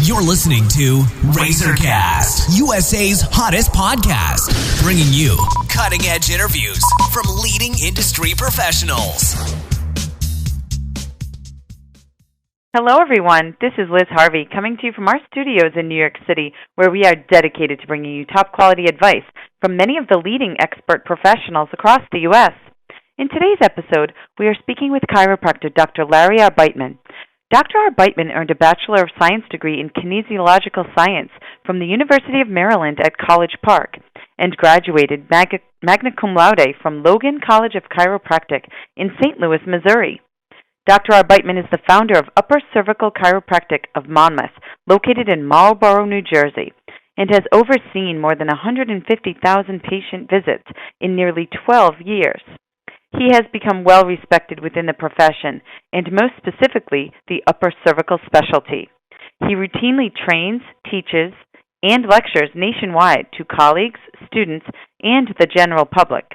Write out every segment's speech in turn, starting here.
You're listening to RazorCast, USA's hottest podcast, bringing you cutting-edge interviews from leading industry professionals. Hello, everyone. This is Liz Harvey coming to you from our studios in New York City, where we are dedicated to bringing you top-quality advice from many of the leading expert professionals across the U.S. In today's episode, we are speaking with chiropractor Dr. Larry Arbeitman. Dr. Arbeitman earned a Bachelor of Science degree in Kinesiological Science from the University of Maryland at College Park and graduated magna cum laude from Logan College of Chiropractic in St. Louis, Missouri. Dr. Arbeitman is the founder of Upper Cervical Chiropractic of Monmouth, located in Marlborough, New Jersey, and has overseen more than 150,000 patient visits in nearly 12 years. He has become well respected within the profession, and most specifically, the upper cervical specialty. He routinely trains, teaches, and lectures nationwide to colleagues, students, and the general public.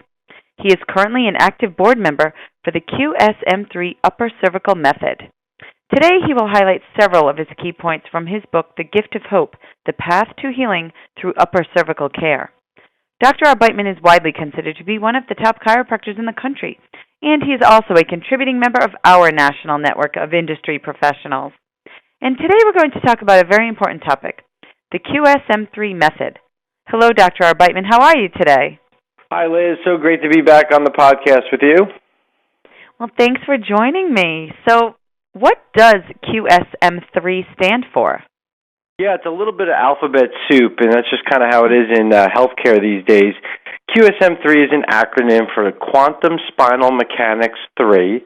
He is currently an active board member for the QSM3 Upper Cervical Method. Today, he will highlight several of his key points from his book, The Gift of Hope, The Path to Healing Through Upper Cervical Care. Dr. Arbeitman is widely considered to be one of the top chiropractors in the country, and he is also a contributing member of our national network of industry professionals. And today we're going to talk about a very important topic, the QSM3 method. Hello, Dr. Arbeitman. How are you today? Hi, Liz. So great to be back on the podcast with you. Well, thanks for joining me. So what does QSM3 stand for? Yeah, it's a little bit of alphabet soup, and that's just kind of how it is in healthcare these days. QSM3 is an acronym for Quantum Spinal Mechanics 3,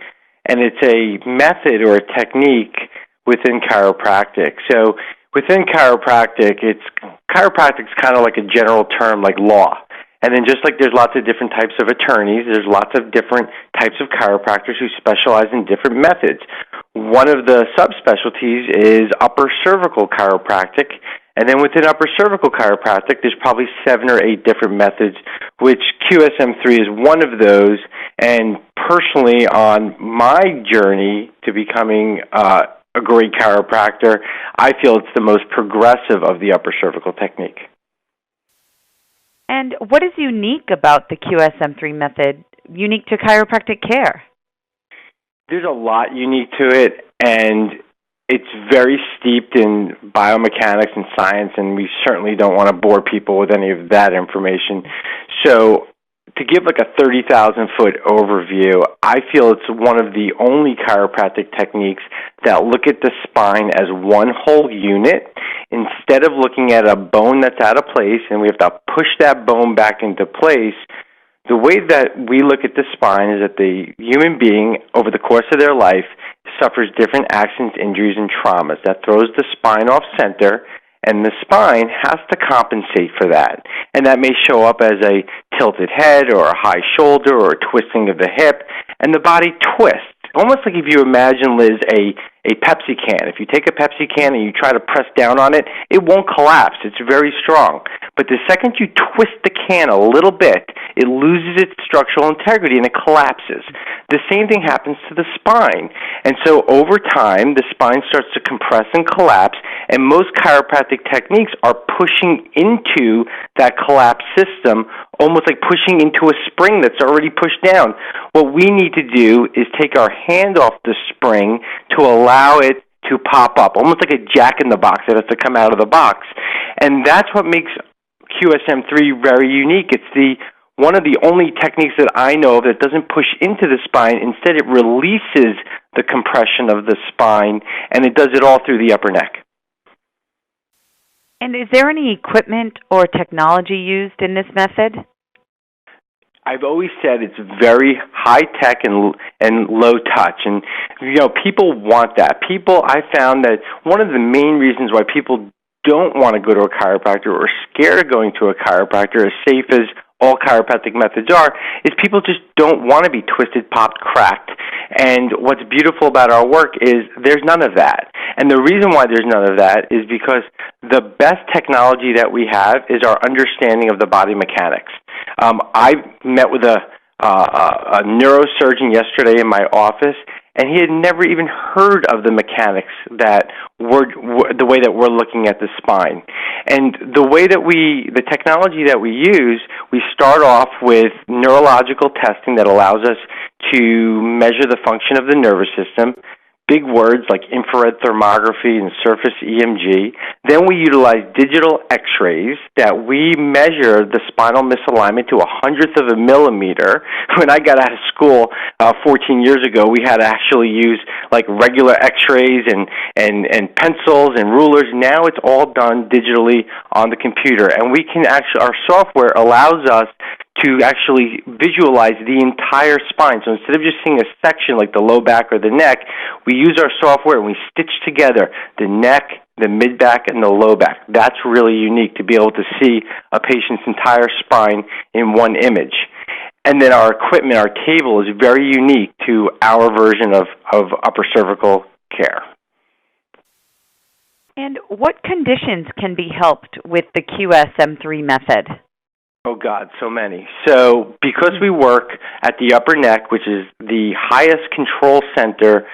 and it's a method or a technique within chiropractic. So within chiropractic, chiropractic's kind of like a general term like law. And then just like there's lots of different types of attorneys, there's lots of different types of chiropractors who specialize in different methods. One of the subspecialties is upper cervical chiropractic, and then within upper cervical chiropractic, there's probably 7 or 8 different methods, which QSM3 is one of those. And personally, on my journey to becoming a great chiropractor, I feel it's the most progressive of the upper cervical technique. And what is unique about the QSM3 method, unique to chiropractic care? There's a lot unique to it, and it's very steeped in biomechanics and science, and we certainly don't want to bore people with any of that information. So to give like a 30,000-foot overview, I feel it's one of the only chiropractic techniques that look at the spine as one whole unit. Instead of looking at a bone that's out of place and we have to push that bone back into place, the way that we look at the spine is that the human being, over the course of their life, suffers different accidents, injuries, and traumas. That throws the spine off center, and the spine has to compensate for that. And that may show up as a tilted head or a high shoulder or a twisting of the hip, and the body twists. Almost like if you imagine, Liz, a Pepsi can. If you take a Pepsi can and you try to press down on it, it won't collapse. It's very strong. But the second you twist the can a little bit, it loses its structural integrity and it collapses. The same thing happens to the spine. And so over time, the spine starts to compress and collapse, and most chiropractic techniques are pushing into that collapsed system, almost like pushing into a spring that's already pushed down. What we need to do is take our hand off the spring to allow it to pop up, almost like a jack-in-the-box that has to come out of the box. And that's what makes QSM3 very unique. It's one of the only techniques that I know of that doesn't push into the spine. Instead, it releases the compression of the spine, and it does it all through the upper neck. And is there any equipment or technology used in this method? I've always said it's very high-tech and low-touch, and people want that. I found that one of the main reasons why people don't want to go to a chiropractor or are scared of going to a chiropractor, as safe as all chiropractic methods are, is people just don't want to be twisted, popped, cracked. And what's beautiful about our work is there's none of that. And the reason why there's none of that is because the best technology that we have is our understanding of the body mechanics. I met with a neurosurgeon yesterday in my office, and he had never even heard of the mechanics that the way that we're looking at the spine. And the technology that we use, we start off with neurological testing that allows us to measure the function of the nervous system. Big words like infrared thermography and surface EMG. Then we utilize digital x-rays that we measure the spinal misalignment to 1/100th of a millimeter. When I got out of school 14 years ago, we had to actually use like regular x-rays and pencils and rulers. Now it's all done digitally on the computer. And we can our software allows us to actually visualize the entire spine. So instead of just seeing a section like the low back or the neck, we use our software and we stitch together the neck, the mid-back, and the low back. That's really unique to be able to see a patient's entire spine in one image. And then our equipment, our cable, is very unique to our version of upper cervical care. And what conditions can be helped with the QSM3 method? Oh, God, so many. So because we work at the upper neck, which is the highest control center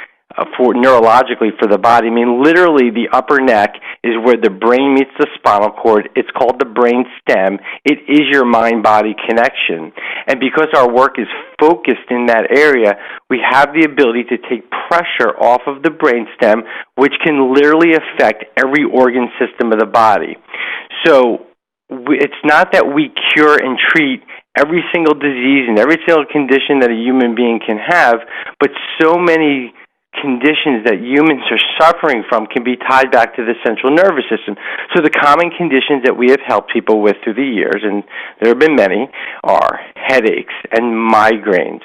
for neurologically for the body, I mean, literally the upper neck is where the brain meets the spinal cord. It's called the brain stem. It is your mind-body connection. And because our work is focused in that area, we have the ability to take pressure off of the brain stem, which can literally affect every organ system of the body. So it's not that we cure and treat every single disease and every single condition that a human being can have, but so many conditions that humans are suffering from can be tied back to the central nervous system. So the common conditions that we have helped people with through the years, and there have been many, are headaches and migraines,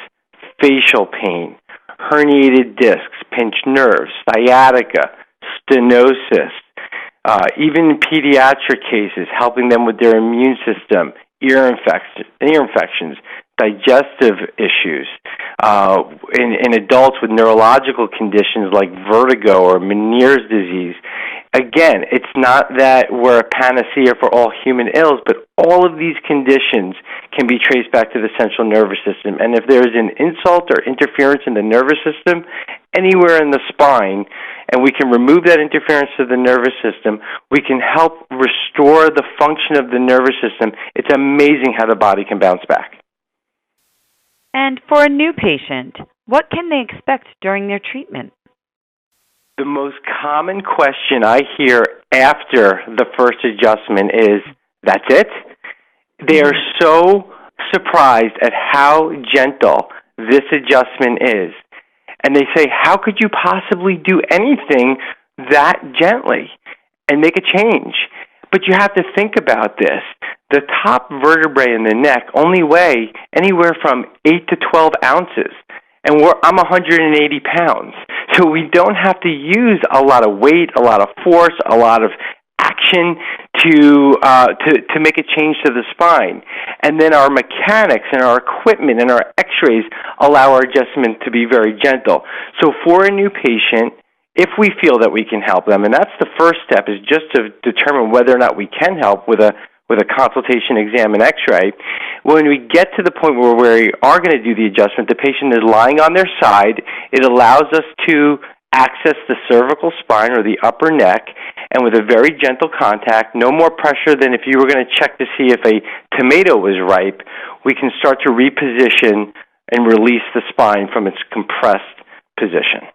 facial pain, herniated discs, pinched nerves, sciatica, stenosis, even in pediatric cases, helping them with their immune system, ear infections, digestive issues. In adults with neurological conditions like vertigo or Meniere's disease. Again, it's not that we're a panacea for all human ills, but all of these conditions can be traced back to the central nervous system. And if there is an insult or interference in the nervous system anywhere in the spine, and we can remove that interference to the nervous system, we can help restore the function of the nervous system. It's amazing how the body can bounce back. And for a new patient, what can they expect during their treatment? The most common question I hear after the first adjustment is, that's it? They are so surprised at how gentle this adjustment is. And they say, how could you possibly do anything that gently and make a change? But you have to think about this. The top vertebrae in the neck only weigh anywhere from 8 to 12 ounces. And I'm 180 pounds. So we don't have to use a lot of weight, a lot of force, a lot of action to make a change to the spine. And then our mechanics and our equipment and our x-rays allow our adjustment to be very gentle. So for a new patient, if we feel that we can help them, and that's the first step, is just to determine whether or not we can help with a consultation, exam, and x-ray. When we get to the point where we are going to do the adjustment, the patient is lying on their side. It allows us to access the cervical spine or the upper neck, and with a very gentle contact, no more pressure than if you were going to check to see if a tomato was ripe, we can start to reposition and release the spine from its compressed position.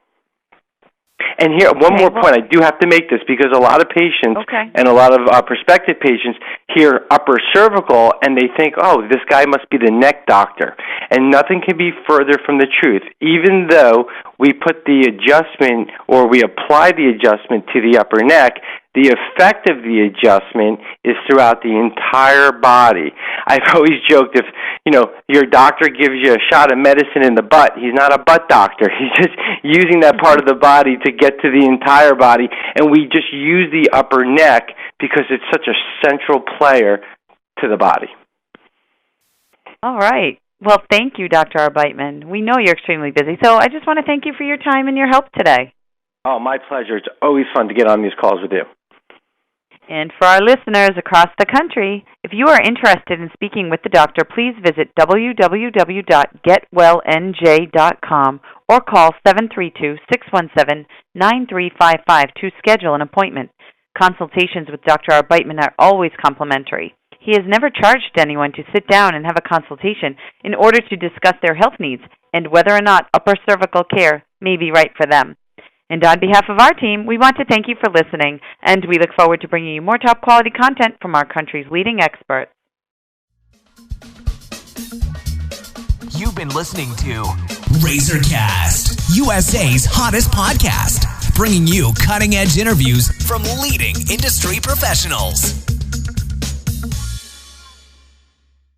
And here, one more point, I do have to make this because a lot of patients and a lot of prospective patients hear upper cervical and they think, oh, this guy must be the neck doctor. And nothing can be further from the truth. Even though we put the adjustment or we apply the adjustment to the upper neck, the effect of the adjustment is throughout the entire body. I've always joked if, your doctor gives you a shot of medicine in the butt, he's not a butt doctor. He's just using that part of the body to get to the entire body. And we just use the upper neck because it's such a central player to the body. All right. Well, thank you, Dr. Arbeitman. We know you're extremely busy, so I just want to thank you for your time and your help today. Oh, my pleasure. It's always fun to get on these calls with you. And for our listeners across the country, if you are interested in speaking with the doctor, please visit www.getwellnj.com or call 732-617-9355 to schedule an appointment. Consultations with Dr. Arbeitman are always complimentary. He has never charged anyone to sit down and have a consultation in order to discuss their health needs and whether or not upper cervical care may be right for them. And on behalf of our team, we want to thank you for listening, and we look forward to bringing you more top-quality content from our country's leading experts. You've been listening to RazorCast, USA's hottest podcast, bringing you cutting-edge interviews from leading industry professionals.